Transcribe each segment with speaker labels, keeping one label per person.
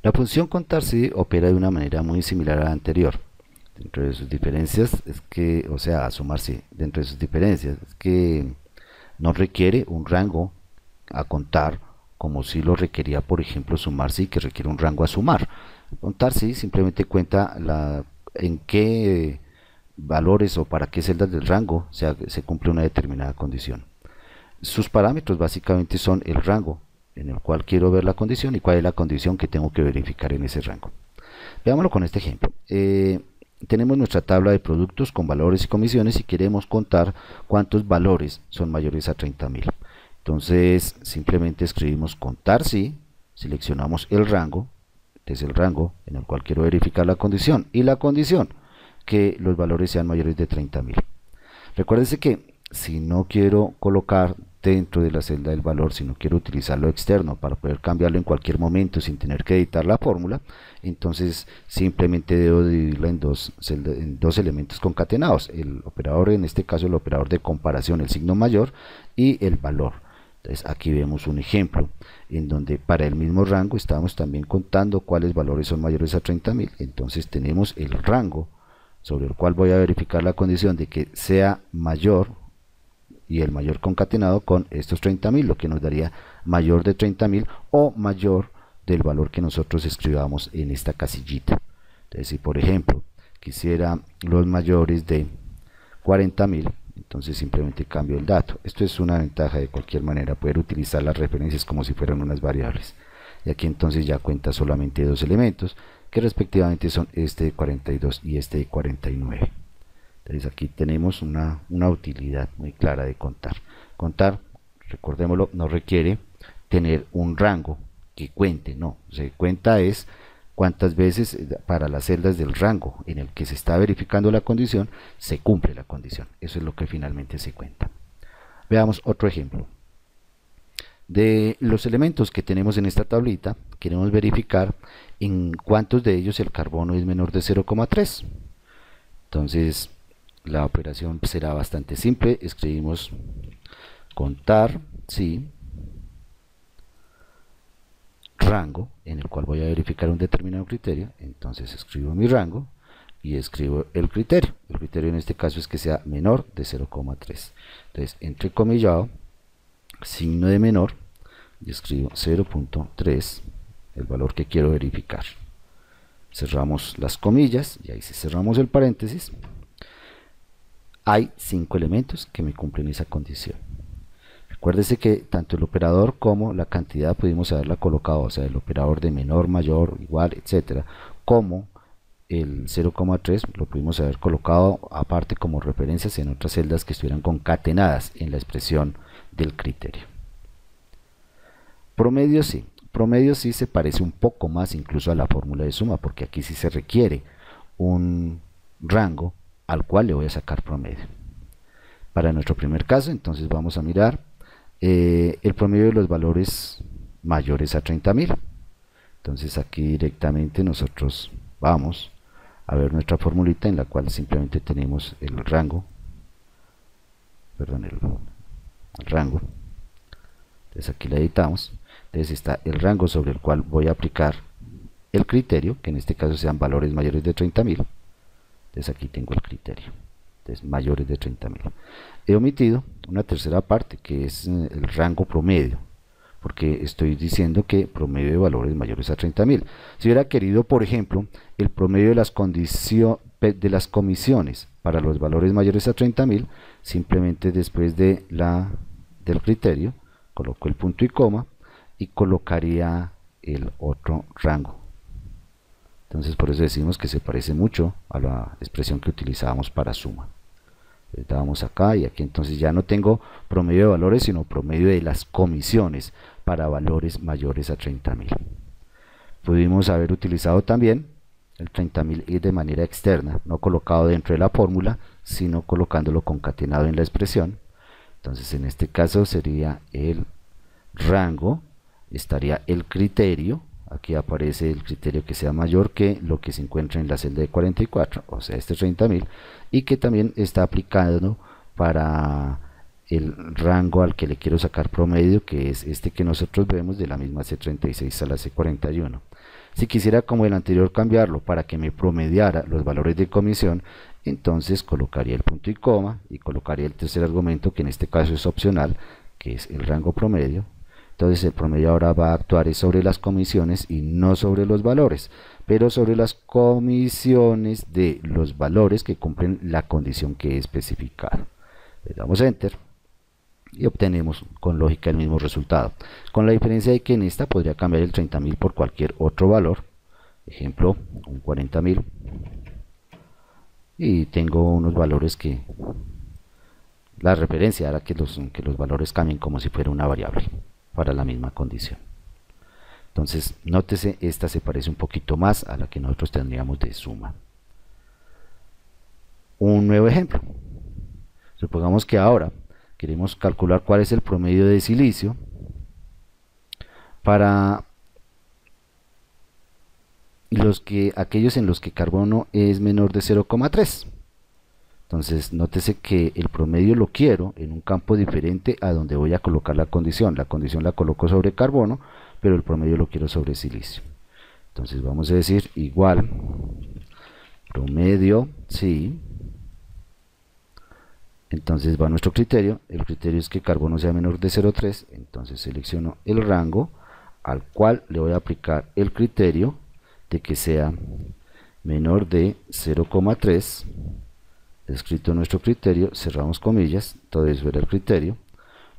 Speaker 1: La función contar sí opera de una manera muy similar a la anterior. Dentro de sus diferencias es que, o sea, a sumar sí, dentro de sus diferencias es que no requiere un rango a contar como si lo requería, por ejemplo, sumar sí, que requiere un rango a sumar. Contar sí simplemente cuenta en qué valores o para qué celdas del rango se cumple una determinada condición. Sus parámetros básicamente son el rango en el cual quiero ver la condición y cuál es la condición que tengo que verificar en ese rango. Veámoslo con este ejemplo. Tenemos nuestra tabla de productos con valores y comisiones y queremos contar cuántos valores son mayores a 30.000. Entonces simplemente escribimos contar si, seleccionamos el rango, es el rango en el cual quiero verificar la condición, y la condición que los valores sean mayores de 30.000. Recuérdense que si no quiero colocar dentro de la celda del valor, si no quiero utilizarlo externo para poder cambiarlo en cualquier momento sin tener que editar la fórmula, entonces simplemente debo dividirla en dos elementos concatenados, el operador, en este caso el operador de comparación, el signo mayor, y el valor. Entonces aquí vemos un ejemplo en donde para el mismo rango estamos también contando cuáles valores son mayores a 30.000. Entonces tenemos el rango sobre el cual voy a verificar la condición de que sea mayor, y el mayor concatenado con estos 30.000, lo que nos daría mayor de 30.000 o mayor del valor que nosotros escribamos en esta casillita. Entonces si por ejemplo quisiera los mayores de 40.000, entonces simplemente cambio el dato. Esto es una ventaja de cualquier manera, poder utilizar las referencias como si fueran unas variables. Y aquí entonces ya cuenta solamente dos elementos, que respectivamente son este de 42 y este de 49. Entonces aquí tenemos una utilidad muy clara de contar. Contar, recordémoslo, no requiere tener un rango que cuente, no, se cuenta es cuántas veces para las celdas del rango en el que se está verificando la condición se cumple la condición. Eso es lo que finalmente se cuenta. Veamos otro ejemplo. De los elementos que tenemos en esta tablita, queremos verificar en cuántos de ellos el carbono es menor de 0,3. Entonces la operación será bastante simple. Escribimos contar si rango, en el cual voy a verificar un determinado criterio. Entonces escribo mi rango y escribo el criterio. El criterio en este caso es que sea menor de 0,3. Entonces entrecomillado, signo de menor, y escribo 0.3, el valor que quiero verificar. Cerramos las comillas y ahí si cerramos el paréntesis, hay 5 elementos que me cumplen esa condición. Recuérdese que tanto el operador como la cantidad pudimos haberla colocado, o sea, el operador de menor, mayor, igual, etcétera, como el 0,3 lo pudimos haber colocado aparte como referencias en otras celdas que estuvieran concatenadas en la expresión del criterio. Promedio sí se parece un poco más incluso a la fórmula de suma, porque aquí sí se requiere un rango al cual le voy a sacar promedio. Para nuestro primer caso, entonces vamos a mirar el promedio de los valores mayores a 30.000. Entonces aquí directamente nosotros vamos a ver nuestra formulita en la cual simplemente tenemos el rango, perdón, el rango. Entonces aquí la editamos. Entonces está el rango sobre el cual voy a aplicar el criterio, que en este caso sean valores mayores de 30.000. Entonces aquí tengo el criterio, entonces mayores de 30.000. He omitido una tercera parte que es el rango promedio, porque estoy diciendo que promedio de valores mayores a 30.000. Si hubiera querido, por ejemplo, el promedio de las comisiones para los valores mayores a 30.000, simplemente después del criterio coloco el punto y coma y colocaría el otro rango. Entonces por eso decimos que se parece mucho a la expresión que utilizábamos para suma. Le damos acá y aquí entonces ya no tengo promedio de valores, sino promedio de las comisiones para valores mayores a 30.000. Pudimos haber utilizado también el 30.000 de manera externa, no colocado dentro de la fórmula, sino colocándolo concatenado en la expresión. Entonces en este caso sería el rango, estaría el criterio, aquí aparece el criterio que sea mayor que lo que se encuentra en la celda de 44, o sea este 30.000, y que también está aplicado para el rango al que le quiero sacar promedio, que es este que nosotros vemos de la misma C36 a la C41. Si quisiera como el anterior cambiarlo para que me promediara los valores de comisión, entonces colocaría el punto y coma y colocaría el tercer argumento, que en este caso es opcional, que es el rango promedio. Entonces el promedio ahora va a actuar sobre las comisiones y no sobre los valores, pero sobre las comisiones de los valores que cumplen la condición que he especificado. Le damos Enter y obtenemos con lógica el mismo resultado, con la diferencia de que en esta podría cambiar el 30.000 por cualquier otro valor, ejemplo un 40.000, y tengo unos valores que la referencia hará que los valores cambien como si fuera una variable para la misma condición. Entonces nótese, esta se parece un poquito más a la que nosotros tendríamos de suma. Un nuevo ejemplo, supongamos que ahora queremos calcular cuál es el promedio de silicio para aquellos en los que carbono es menor de 0,3. Entonces nótese que el promedio lo quiero en un campo diferente a donde voy a colocar la condición. La condición la coloco sobre carbono, pero el promedio lo quiero sobre silicio. Entonces vamos a decir igual promedio, sí. Entonces va nuestro criterio, el criterio es que carbono sea menor de 0,3, entonces selecciono el rango al cual le voy a aplicar el criterio de que sea menor de 0,3, escrito nuestro criterio, cerramos comillas, todo eso era el criterio,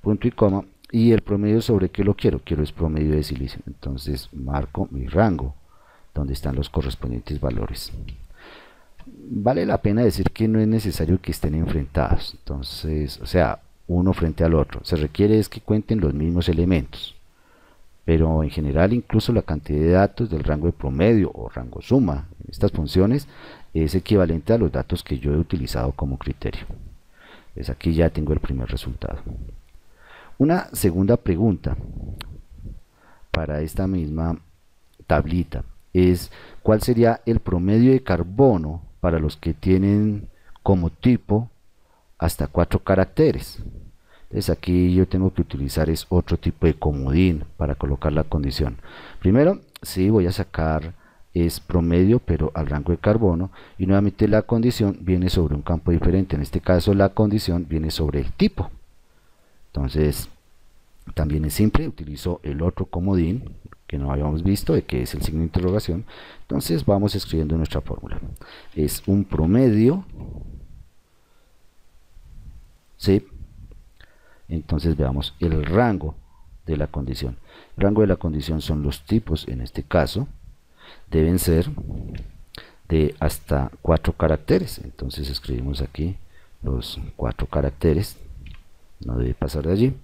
Speaker 1: punto y coma, y el promedio sobre qué lo quiero es promedio de silicio, entonces marco mi rango donde están los correspondientes valores. Vale la pena decir que no es necesario que estén enfrentados, entonces, o sea, uno frente al otro, se requiere es que cuenten los mismos elementos, pero en general incluso la cantidad de datos del rango de promedio o rango suma en estas funciones es equivalente a los datos que yo he utilizado como criterio. Pues aquí ya tengo el primer resultado. Una segunda pregunta para esta misma tablita es ¿cuál sería el promedio de carbono para los que tienen como tipo hasta 4 caracteres? Entonces aquí yo tengo que utilizar es otro tipo de comodín para colocar la condición. Primero, sí, voy a sacar es promedio, pero al rango de carbono, y nuevamente la condición viene sobre un campo diferente. En este caso la condición viene sobre el tipo. Entonces también es simple, utilizo el otro comodín que no habíamos visto, de que es el signo de interrogación. Entonces vamos escribiendo nuestra fórmula. Es un promedio, ¿sí? Entonces veamos el rango de la condición. El rango de la condición son los tipos, en este caso deben ser de hasta 4 caracteres. Entonces escribimos aquí los 4 caracteres, no debe pasar de allí.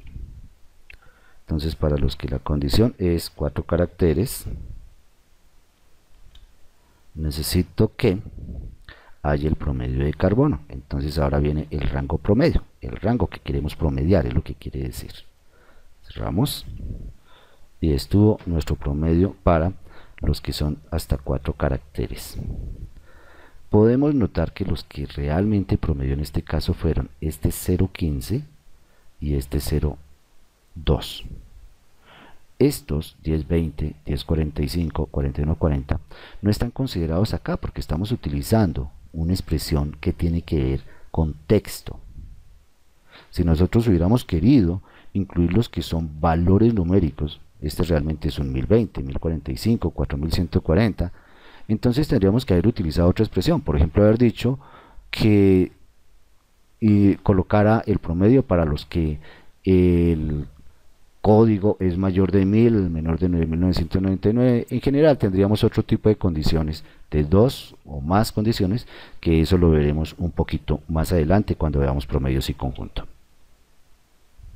Speaker 1: Entonces para los que la condición es 4 caracteres, necesito que haya el promedio de carbono. Entonces ahora viene el rango promedio, el rango que queremos promediar es lo que quiere decir. Cerramos y estuvo nuestro promedio para los que son hasta 4 caracteres. Podemos notar que los que realmente promedió en este caso fueron este 0.15 y este 0.2. Estos 10.20, 10.45, 41.40 no están considerados acá porque estamos utilizando una expresión que tiene que ver con texto. Si nosotros hubiéramos querido incluir los que son valores numéricos, este realmente es un 1020, 1045, 4140, entonces tendríamos que haber utilizado otra expresión, por ejemplo haber dicho que colocara el promedio para los que el código es mayor de 1000, menor de 9999. En general tendríamos otro tipo de condiciones, de 2 o más condiciones, que eso lo veremos un poquito más adelante cuando veamos promedios y conjunto.